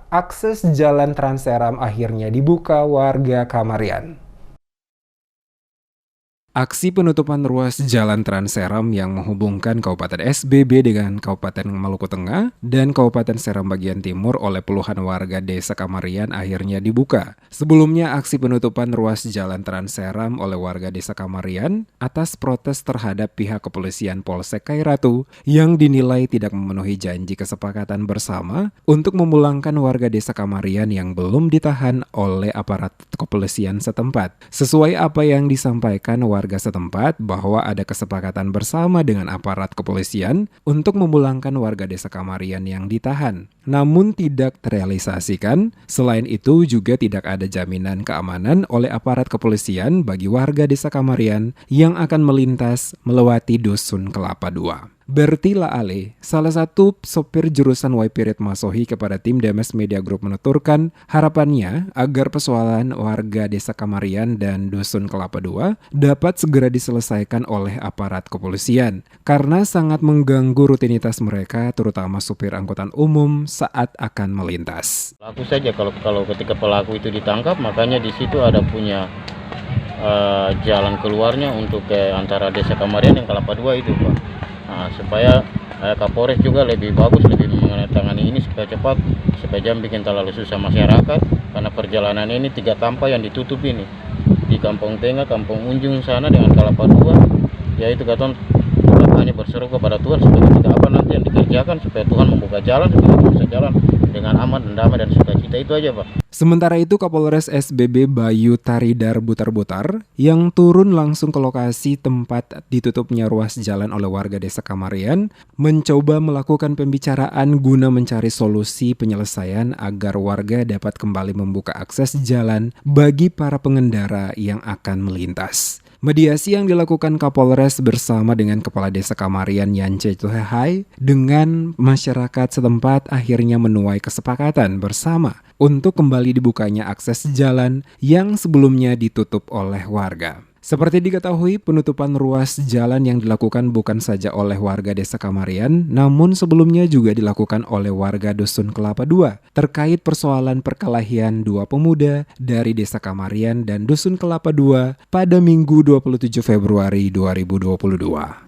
akses jalan Trans Seram akhirnya dibuka warga Kamarian. Aksi penutupan ruas jalan Trans Seram yang menghubungkan Kabupaten SBB dengan Kabupaten Maluku Tengah dan Kabupaten Seram bagian timur oleh puluhan warga desa Kamarian akhirnya dibuka. Sebelumnya aksi penutupan ruas jalan Trans Seram oleh warga desa Kamarian atas protes terhadap pihak kepolisian Polsek Kairatu yang dinilai tidak memenuhi janji kesepakatan bersama untuk memulangkan warga desa Kamarian yang belum ditahan oleh aparat kepolisian setempat. Sesuai apa yang disampaikan warga setempat bahwa ada kesepakatan bersama dengan aparat kepolisian untuk memulangkan warga desa Kamarian yang ditahan, namun tidak terrealisasikan. Selain itu juga tidak ada jaminan keamanan oleh aparat kepolisian bagi warga desa Kamarian yang akan melintas melewati Dusun Kelapa II. Bertila Ale, salah satu sopir jurusan Waipirit Masohi kepada tim Demes Media Group menuturkan harapannya agar persoalan warga desa Kamarian dan Dusun Kelapa II dapat segera diselesaikan oleh aparat kepolisian karena sangat mengganggu rutinitas mereka terutama supir angkutan umum saat akan melintas. Pelaku saja kalau ketika pelaku itu ditangkap, makanya di situ ada punya jalan keluarnya untuk ke antara desa Kamarian dan Kelapa II itu, Pak. Nah, supaya Kapolres juga lebih bagus, lebih menandatangani ini supaya cepat, supaya jangan bikin terlalu susah masyarakat, karena perjalanan ini 3 tampak yang ditutup ini di Kampung Tengah, Kampung Unjung sana dengan Kelapa II, yaitu katon hanya berseru kepada Tuhan supaya kita apa nanti yang dikerjakan supaya Tuhan membuka jalan supaya kita bisa jalan dengan aman dan damai dan sukacita, itu aja, Pak. Sementara itu Kapolres SBB Bayu Taridar Butar-Butar yang turun langsung ke lokasi tempat ditutupnya ruas jalan oleh warga desa Kamarian mencoba melakukan pembicaraan guna mencari solusi penyelesaian agar warga dapat kembali membuka akses jalan bagi para pengendara yang akan melintas. Mediasi yang dilakukan Kapolres bersama dengan Kepala Desa Kamarian Yance Tuhehai dengan masyarakat setempat akhirnya menuai kesepakatan bersama untuk kembali dibukanya akses jalan yang sebelumnya ditutup oleh warga. Seperti diketahui, penutupan ruas jalan yang dilakukan bukan saja oleh warga desa Kamarian, namun sebelumnya juga dilakukan oleh warga Dusun Kelapa II terkait persoalan perkelahian 2 pemuda dari desa Kamarian dan Dusun Kelapa II pada Minggu 27 Februari 2022.